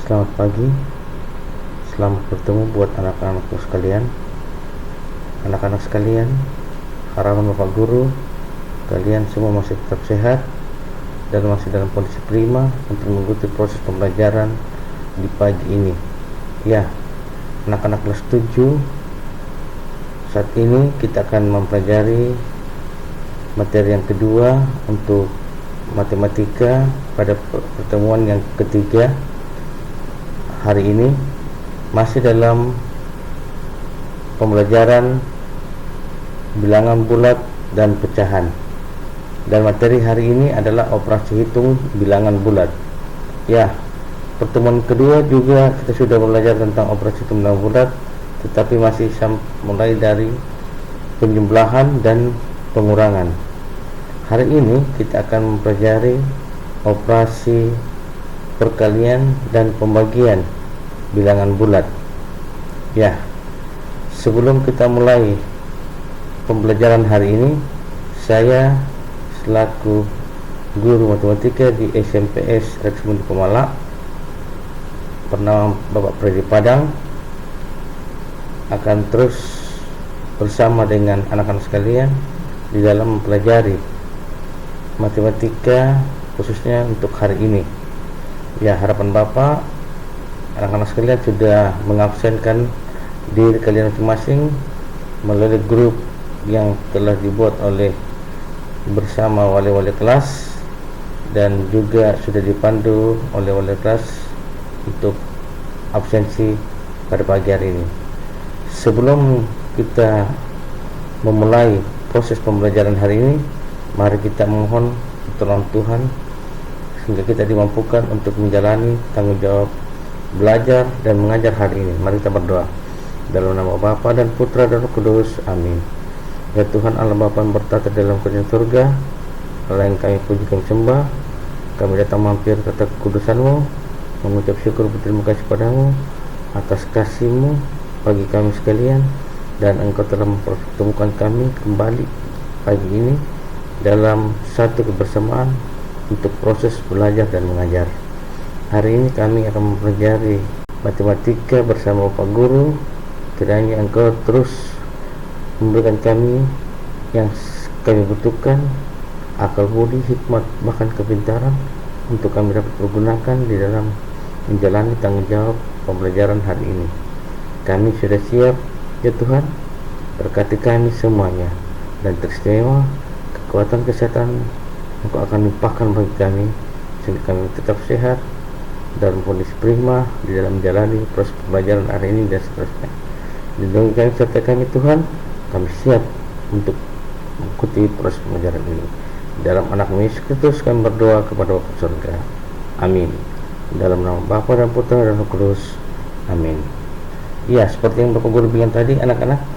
Selamat pagi, selamat bertemu buat anak-anakku sekalian. Anak-anak sekalian, harapan Bapak Guru, kalian semua masih tetap sehat dan masih dalam kondisi prima untuk mengikuti proses pembelajaran di pagi ini. Ya, anak-anak kelas 7, saat ini kita akan mempelajari materi yang kedua untuk matematika pada pertemuan yang ketiga. Hari ini masih dalam pembelajaran bilangan bulat dan pecahan, dan materi hari ini adalah operasi hitung bilangan bulat. Ya, pertemuan kedua juga kita sudah belajar tentang operasi hitung bilangan bulat, tetapi masih mulai dari penjumlahan dan pengurangan. Hari ini kita akan mempelajari operasi perkalian dan pembagian bilangan bulat. Ya, sebelum kita mulai pembelajaran hari ini, saya selaku guru matematika di SMPS Rex Mundi Pemala bernama Bapak Freddy Padang akan terus bersama dengan anak-anak sekalian di dalam mempelajari matematika khususnya untuk hari ini. Ya, harapan Bapak, anak-anak sekalian sudah mengabsenkan diri kalian masing-masing melalui grup yang telah dibuat oleh bersama wali-wali kelas, dan juga sudah dipandu oleh wali kelas untuk absensi pada pagi hari ini. Sebelum kita memulai proses pembelajaran hari ini, mari kita memohon pertolongan Tuhan sehingga kita dimampukan untuk menjalani tanggung jawab belajar dan mengajar hari ini. Mari kita berdoa. Dalam nama Bapa dan Putra dan Roh Kudus, amin. Ya Tuhan Allah Bapa yang bertata dalam kerajaan surga, Allah yang kami puji, kami sembah, kami datang mampir kata kekudusan-Mu, mengucap syukur berterima kasih padamu atas kasih-Mu bagi kami sekalian, dan Engkau telah mempertemukan kami kembali pagi ini dalam satu kebersamaan untuk proses belajar dan mengajar. Hari ini kami akan mempelajari matematika bersama Bapak Guru. Kiranya Engkau terus memberikan kami yang kami butuhkan, akal budi, hikmat, bahkan kepintaran untuk kami dapat pergunakan di dalam menjalani tanggung jawab pembelajaran hari ini. Kami sudah siap, ya Tuhan. Berkati kami semuanya, dan teristimewa kekuatan kesehatan Engkau akan limpahkan bagi kami sehingga kami tetap sehat dalam kondisi prima di dalam menjalani proses pembelajaran hari ini dan seterusnya. Lindungi kami serta kami Tuhan, kami siap untuk mengikuti proses pembelajaran ini. Dalam anak-Mu Yesus Kristus kami berdoa kepada Bapa surga. Amin. Dalam nama Bapa dan Putra dan Roh Kudus. Amin. Ya, seperti yang Bapak Guru bilang tadi, anak-anak,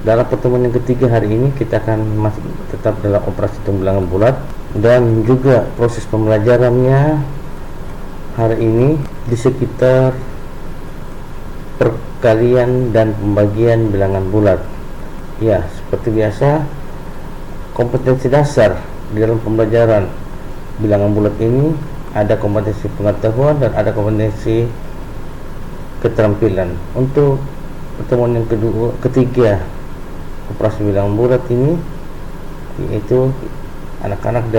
dalam pertemuan yang ketiga hari ini kita akan masih tetap dalam operasi hitung bilangan bulat, dan juga proses pembelajarannya hari ini di sekitar perkalian dan pembagian bilangan bulat. Ya, seperti biasa, kompetensi dasar di dalam pembelajaran bilangan bulat ini ada kompetensi pengetahuan dan ada kompetensi keterampilan. Untuk pertemuan yang ketiga operasi bilangan bulat ini, yaitu anak-anak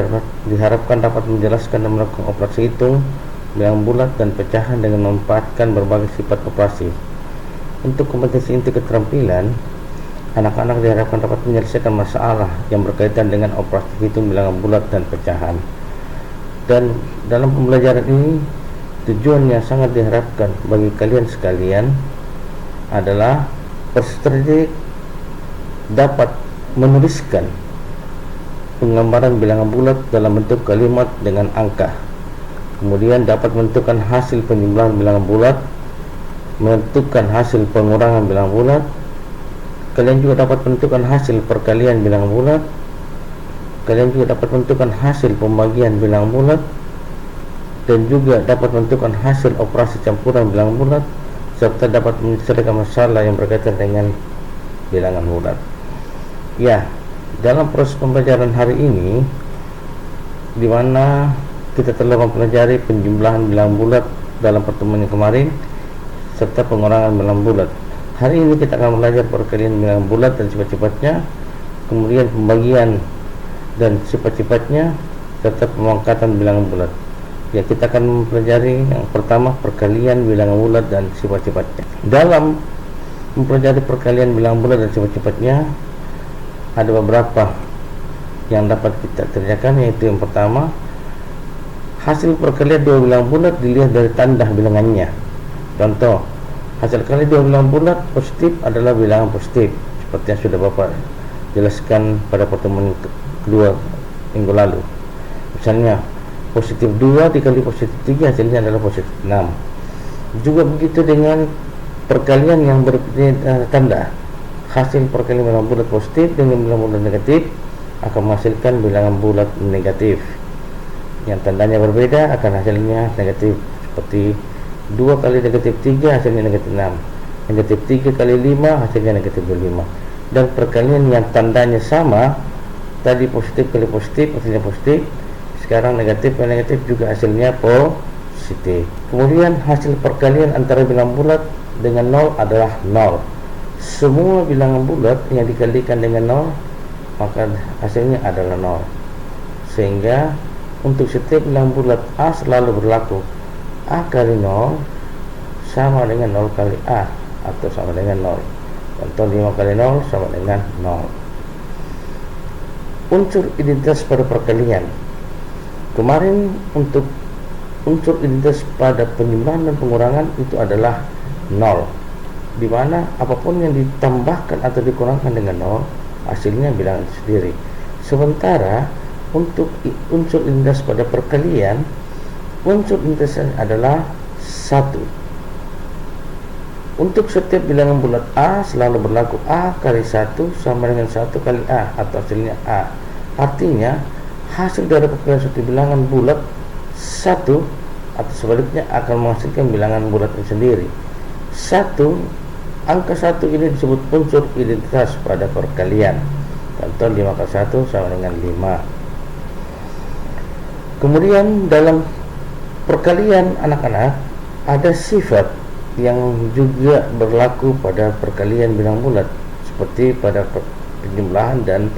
diharapkan dapat menjelaskan dan melakukan operasi hitung bilangan bulat dan pecahan dengan memanfaatkan berbagai sifat operasi. Untuk kompetensi inti keterampilan, anak-anak diharapkan dapat menyelesaikan masalah yang berkaitan dengan operasi hitung bilangan bulat dan pecahan. Dan dalam pembelajaran ini, tujuannya sangat diharapkan bagi kalian sekalian adalah peserta didik dapat menuliskan penggambaran bilangan bulat dalam bentuk kalimat dengan angka, kemudian dapat menentukan hasil penjumlahan bilangan bulat, menentukan hasil pengurangan bilangan bulat. Kalian juga dapat menentukan hasil perkalian bilangan bulat. Kalian juga dapat menentukan hasil pembagian bilangan bulat, dan juga dapat menentukan hasil operasi campuran bilangan bulat, serta dapat menyelesaikan masalah yang berkaitan dengan bilangan bulat. Ya, dalam proses pembelajaran hari ini, di mana kita telah mempelajari penjumlahan bilangan bulat dalam pertemuan yang kemarin serta pengurangan bilangan bulat. Hari ini kita akan belajar perkalian bilangan bulat dan sifat-sifatnya, kemudian pembagian dan sifat-sifatnya, serta pemangkatan bilangan bulat. Ya, kita akan mempelajari yang pertama perkalian bilangan bulat dan sifat-sifatnya. Dalam mempelajari perkalian bilangan bulat dan sifat-sifatnya, ada beberapa yang dapat kita kerjakan, yaitu yang pertama, hasil perkalian dua bilangan bulat dilihat dari tanda bilangannya. Contoh, hasil kali dua bilangan bulat positif adalah bilangan positif, seperti yang sudah Bapak jelaskan pada pertemuan kedua minggu lalu. Misalnya, positif 2 dikali positif 3 hasilnya adalah positif 6. Juga begitu dengan perkalian yang berbeda tanda. Hasil perkalian bilangan bulat positif dengan bilangan bulat negatif akan menghasilkan bilangan bulat negatif. Yang tandanya berbeda akan hasilnya negatif, seperti 2 kali negatif 3 hasilnya negatif 6, negatif 3 kali 5 hasilnya negatif 25. Dan perkalian yang tandanya sama, tadi positif kali positif hasilnya positif, sekarang negatif kali negatif juga hasilnya positif. Kemudian hasil perkalian antara bilangan bulat dengan 0 adalah 0. Semua bilangan bulat yang dikalikan dengan 0 maka hasilnya adalah 0. Sehingga untuk setiap bilangan bulat A selalu berlaku A kali 0 sama dengan 0 kali A atau sama dengan 0. Contoh 5 kali 0 sama dengan 0. Unsur identitas pada perkalian. Kemarin untuk unsur identitas pada penjumlahan dan pengurangan itu adalah 0, di mana apapun yang ditambahkan atau dikurangkan dengan 0 hasilnya bilangan itu sendiri. Sementara untuk unsur identitas pada perkalian, unsur identitasnya adalah 1. Untuk setiap bilangan bulat A selalu berlaku A kali 1 sama dengan 1 kali A atau hasilnya A. Artinya hasil dari perkalian suatu bilangan bulat 1 atau sebaliknya akan menghasilkan bilangan bulat itu sendiri. 1, angka 1 ini disebut unsur identitas pada perkalian. Contoh 5 kali 1 sama dengan 5. Kemudian dalam perkalian anak-anak ada sifat yang juga berlaku pada perkalian bilangan bulat, seperti pada penjumlahan dan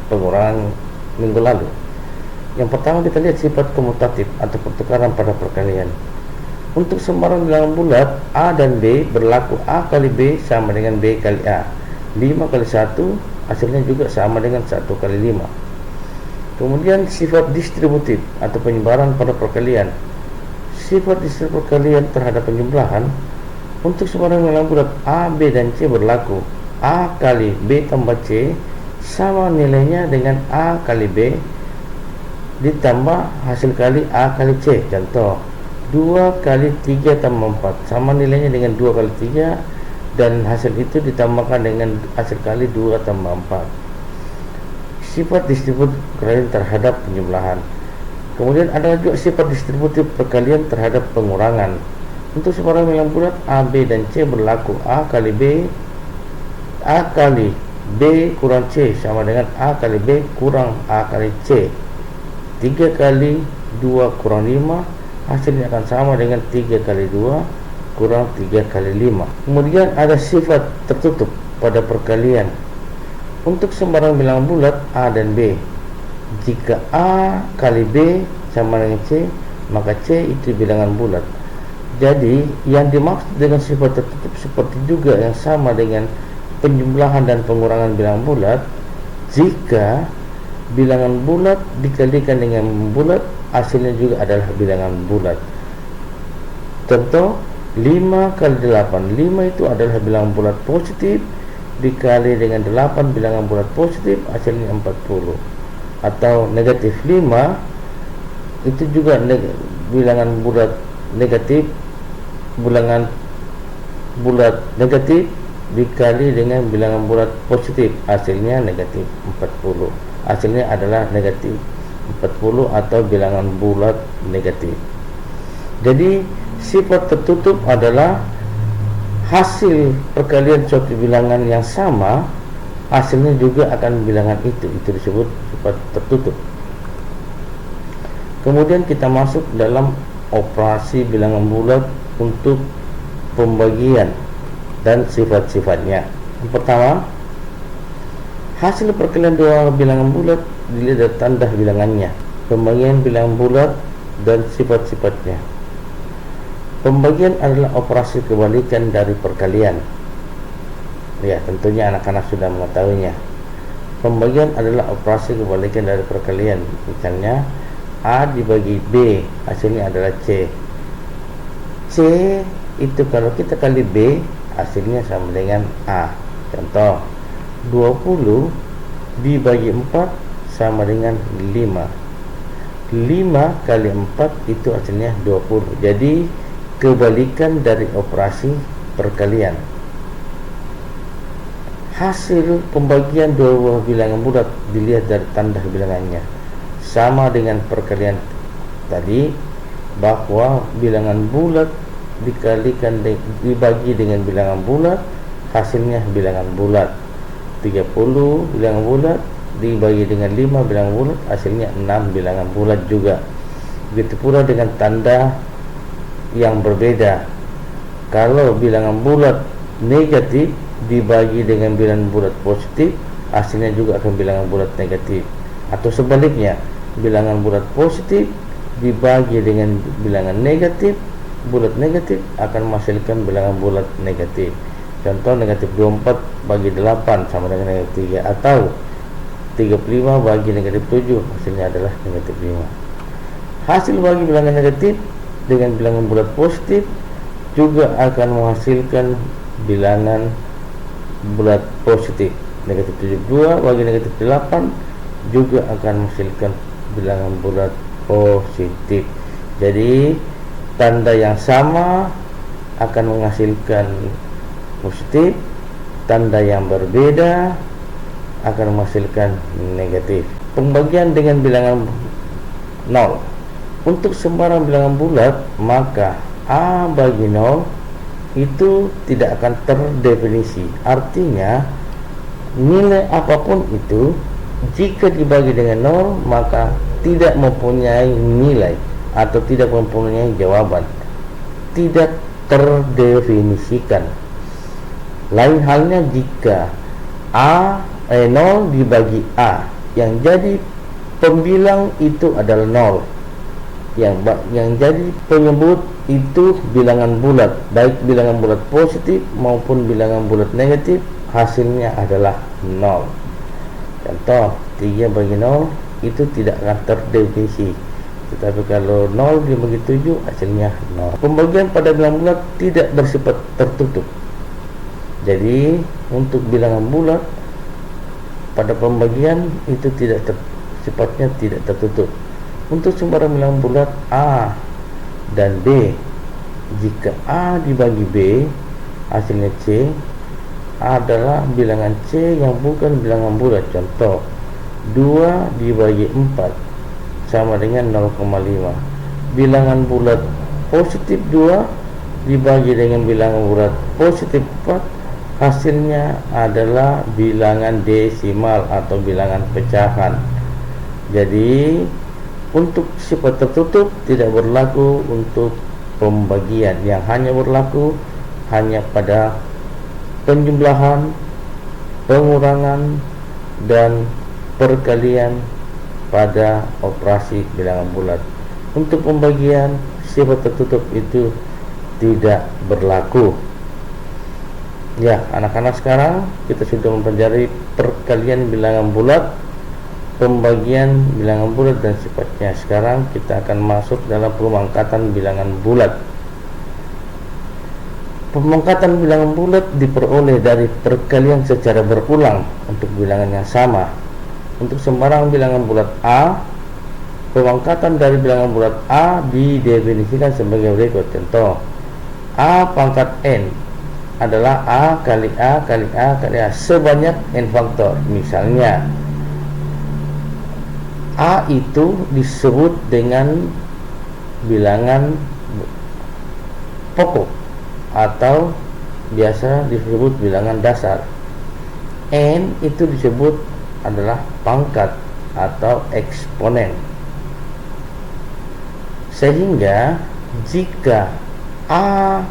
pengurangan minggu lalu. Yang pertama kita lihat sifat komutatif atau pertukaran pada perkalian. Untuk sembarang bilangan bulat A dan B berlaku A kali B sama dengan B kali A. 5 kali 1 hasilnya juga sama dengan 1 kali 5. Kemudian sifat distributif atau penyebaran pada perkalian. Sifat distributif perkalian terhadap penjumlahan. Untuk sembarang bilangan bulat A, B, dan C berlaku A kali B tambah C sama nilainya dengan A kali B ditambah hasil kali A kali C. Contoh 2 kali 3 tambah 4 sama nilainya dengan 2 kali 3, dan hasil itu ditambahkan dengan hasil kali 2 tambah 4. Sifat distributif perkalian terhadap penjumlahan. Kemudian ada juga sifat distributif perkalian terhadap pengurangan. Untuk sembarang bilangan bulat A, B, dan C berlaku A kali B kurang C sama dengan A kali B kurang A kali C. 3 kali 2 kurang 5 hasilnya akan sama dengan 3 kali 2 kurang 3 kali 5. Kemudian ada sifat tertutup pada perkalian. Untuk sembarang bilangan bulat A dan B, jika A kali B sama dengan C, maka C itu bilangan bulat. Jadi yang dimaksud dengan sifat tertutup seperti juga yang sama dengan penjumlahan dan pengurangan bilangan bulat. Jika bilangan bulat dikalikan dengan bulat, hasilnya juga adalah bilangan bulat. Contoh 5 kali 8, 5 itu adalah bilangan bulat positif dikali dengan 8 bilangan bulat positif, hasilnya 40. Atau negatif 5 itu juga bilangan bulat negatif, bilangan bulat negatif dikali dengan bilangan bulat positif, hasilnya negatif 40. Hasilnya adalah negatif 40 atau bilangan bulat negatif. Jadi sifat tertutup adalah hasil perkalian suatu bilangan yang sama, hasilnya juga akan bilangan itu disebut sifat tertutup. Kemudian kita masuk dalam operasi bilangan bulat untuk pembagian dan sifat-sifatnya. Yang pertama, hasil perkalian dua bilangan bulat dilihat dari tanda bilangannya, pembagian bilangan bulat dan sifat-sifatnya. Pembagian adalah operasi kebalikan dari perkalian. Ya, tentunya anak-anak sudah mengetahuinya. Pembagian adalah operasi kebalikan dari perkalian. Misalnya A dibagi B, hasilnya adalah C. C itu kalau kita kali B, hasilnya sama dengan A. Contoh, 20 dibagi 4 sama dengan 5. 5 kali 4 itu hasilnya 20. Jadi kebalikan dari operasi perkalian. Hasil pembagian dua buah bilangan bulat dilihat dari tanda bilangannya. Sama dengan perkalian tadi, bahwa bilangan bulat dibagi dengan bilangan bulat, hasilnya bilangan bulat. 30 bilangan bulat dibagi dengan 5 bilangan bulat, hasilnya 6 bilangan bulat juga. Begitu pula dengan tanda yang berbeda. Kalau bilangan bulat negatif dibagi dengan bilangan bulat positif, hasilnya juga akan bilangan bulat negatif. Atau sebaliknya, bilangan bulat positif dibagi dengan bilangan negatif, bulat negatif akan menghasilkan bilangan bulat negatif. Contoh, negatif 24 bagi 8 sama dengan negatif 3, atau 35 bagi negatif 7, hasilnya adalah negatif 5. Hasil bagi bilangan negatif dengan bilangan bulat positif juga akan menghasilkan bilangan bulat positif. Negatif 72 bagi negatif 8 juga akan menghasilkan bilangan bulat positif. Jadi tanda yang sama akan menghasilkan positif, tanda yang berbeda akan menghasilkan negatif. Pembagian dengan bilangan 0. Untuk sembarang bilangan bulat, maka A bagi 0 itu tidak akan terdefinisi. Artinya nilai apapun itu, jika dibagi dengan 0 maka tidak mempunyai nilai atau tidak mempunyai jawaban, tidak terdefinisikan. Lain halnya jika 0 dibagi A, yang jadi pembilang itu adalah 0, yang jadi penyebut itu bilangan bulat, baik bilangan bulat positif maupun bilangan bulat negatif, hasilnya adalah 0. Contoh, 3 bagi 0 itu tidak akan terdefinisi. Tetapi kalau 0 dibagi 7, hasilnya 0. Pembagian pada bilangan bulat tidak bersifat tertutup. Jadi untuk bilangan bulat pada pembagian itu sifatnya tidak tertutup. Untuk sembarang bilangan bulat A dan B, jika A dibagi B, hasilnya C adalah bilangan C yang bukan bilangan bulat. Contoh, 2 dibagi 4 sama dengan 0,5. Bilangan bulat positif 2 dibagi dengan bilangan bulat positif 4, hasilnya adalah bilangan desimal atau bilangan pecahan. Jadi untuk sifat tertutup tidak berlaku untuk pembagian, yang hanya berlaku hanya pada penjumlahan, pengurangan, dan perkalian pada operasi bilangan bulat. Untuk pembagian, sifat tertutup itu tidak berlaku. Ya, anak-anak, sekarang kita sudah mempelajari perkalian bilangan bulat, pembagian bilangan bulat dan sifatnya. Sekarang kita akan masuk dalam pemangkatan bilangan bulat. Pemangkatan bilangan bulat diperoleh dari perkalian secara berulang untuk bilangan yang sama. Untuk sembarang bilangan bulat A, pemangkatan dari bilangan bulat A didefinisikan sebagai berikut. Contoh, A pangkat N adalah A kali A kali A kali A sebanyak N faktor. Misalnya A itu disebut dengan bilangan pokok atau biasa disebut bilangan dasar. N itu disebut adalah pangkat atau eksponen. Sehingga Jika A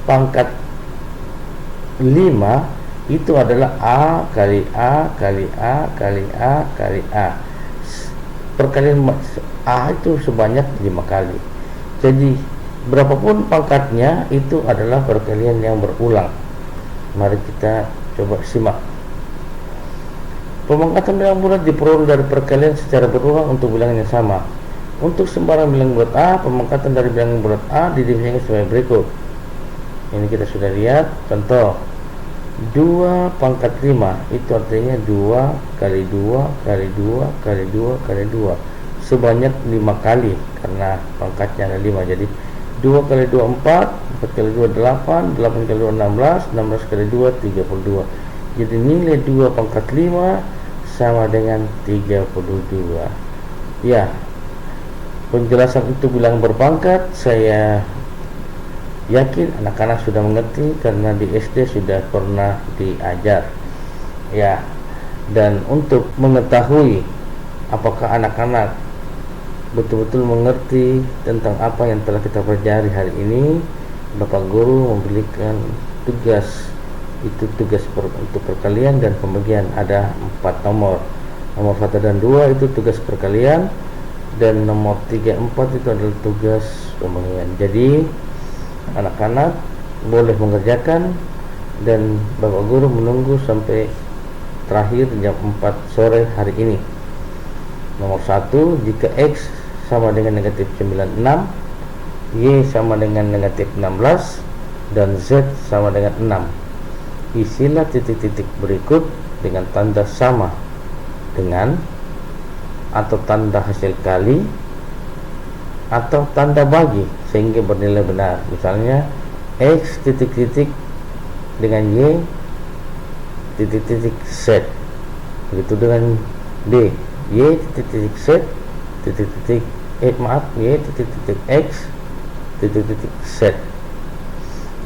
pangkat 5 itu adalah A kali A kali A kali A kali A. Perkalian A itu sebanyak 5 kali. Jadi berapapun pangkatnya itu adalah perkalian yang berulang. Mari kita coba simak. Pemangkatan bilangan bulat diperoleh dari perkalian secara berulang untuk bilangan yang sama. Untuk sembarang bilangan bulat A, pemangkatan dari bilangan bulat A didefinisikan sebagai berikut. Ini kita sudah lihat. Contoh 2 pangkat 5 itu artinya 2 kali 2 kali 2 kali 2 kali 2 sebanyak 5 kali karena pangkatnya ada 5. Jadi 2 kali 2 4, 4 kali 2 8, 8 kali 2 16, 16 kali 2 32. Jadi nilai 2 pangkat 5 sama dengan 32. Ya, penjelasan itu bilangan berpangkat saya yakin anak-anak sudah mengerti karena di SD sudah pernah diajar. Ya, dan untuk mengetahui apakah anak-anak betul-betul mengerti tentang apa yang telah kita pelajari hari ini, Bapak Guru memberikan tugas. Itu tugas untuk perkalian dan pembagian. Ada 4 nomor. Nomor 1 dan 2 itu tugas perkalian, dan nomor 3, 4 itu adalah tugas pembagian. Jadi anak-anak boleh mengerjakan dan Bapak Guru menunggu sampai terakhir jam 4 sore hari ini. Nomor 1, jika X sama dengan negatif 96, Y sama dengan negatif 16, dan Z sama dengan 6. Isilah titik-titik berikut dengan tanda sama dengan atau tanda hasil kali atau tanda bagi sehingga bernilai benar. Misalnya X titik-titik dengan Y titik-titik Z. Begitu dengan D, Y titik-titik Z titik-titik Y titik-titik X titik-titik Z.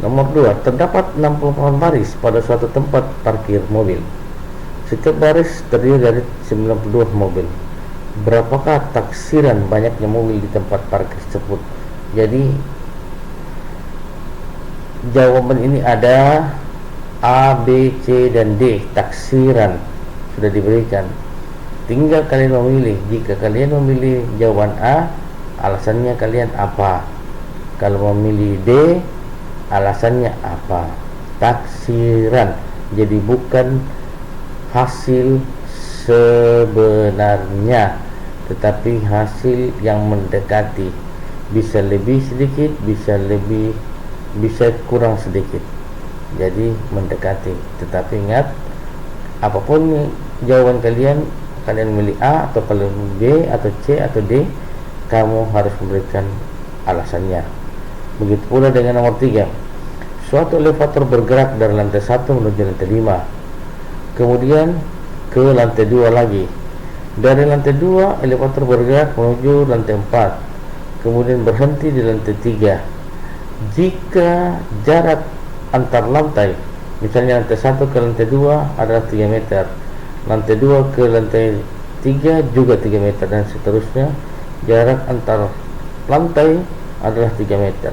Nomor 2, terdapat 64 baris pada suatu tempat parkir mobil. Setiap baris terdiri dari 92 mobil. Berapakah taksiran banyaknya mobil di tempat parkir tersebut? Jadi jawaban ini ada A, B, C, dan D. Taksiran sudah diberikan. Tinggal kalian memilih. Jika kalian memilih jawaban A, alasannya kalian apa? Kalau memilih D, alasannya apa? Taksiran. Jadi bukan hasil sebenarnya, tetapi hasil yang mendekati. Bisa lebih sedikit, bisa kurang sedikit. Jadi mendekati. Tetapi ingat, apapun jawaban kalian memilih A atau kalian B atau C atau D, kamu harus memberikan alasannya. Begitu pula dengan nomor 3. Suatu elevator bergerak dari lantai 1 menuju lantai 5, kemudian ke lantai 2 lagi. Dari lantai 2 elevator bergerak menuju lantai 4, kemudian berhenti di lantai 3. Jika jarak antar lantai, misalnya lantai 1 ke lantai 2 adalah 3 meter, lantai 2 ke lantai 3 juga 3 meter, dan seterusnya, jarak antar lantai adalah 3 meter.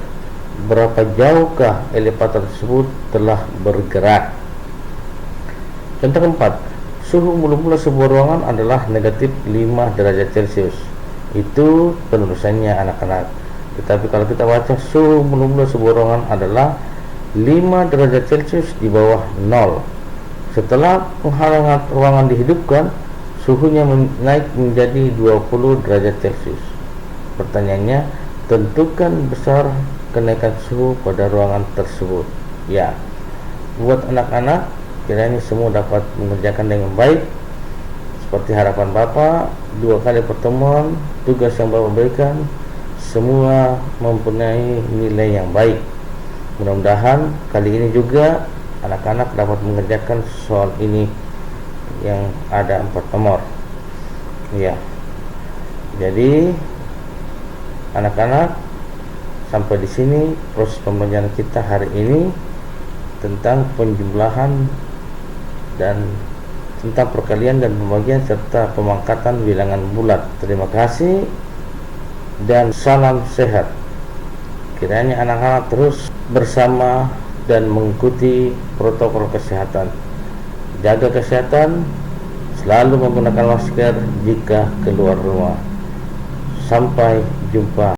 Berapa jauhkah elevator tersebut telah bergerak? Contoh keempat, suhu mula-mula sebuah ruangan adalah negatif 5 derajat Celcius. Itu penulisannya anak-anak. Tetapi kalau kita baca, suhu mula-mula sebuah ruangan adalah 5 derajat Celcius di bawah 0. Setelah penghalangan ruangan dihidupkan, suhunya naik menjadi 20 derajat Celcius. Pertanyaannya, tentukan besar kenaikan suhu pada ruangan tersebut. Ya, buat anak-anak, kiranya semua dapat mengerjakan dengan baik. Seperti harapan Bapak, 2 kali pertemuan, tugas yang Bapak berikan semua mempunyai nilai yang baik. Mudah-mudahan kali ini juga anak-anak dapat mengerjakan soal ini yang ada 4 nomor. Ya, jadi anak-anak, sampai di sini proses pembelajaran kita hari ini tentang penjumlahan dan tentang perkalian dan pembagian serta pemangkatan bilangan bulat. Terima kasih dan salam sehat. Kiranya anak-anak terus bersama dan mengikuti protokol kesehatan. Jaga kesehatan, selalu menggunakan masker jika keluar rumah. Sampai jumpa.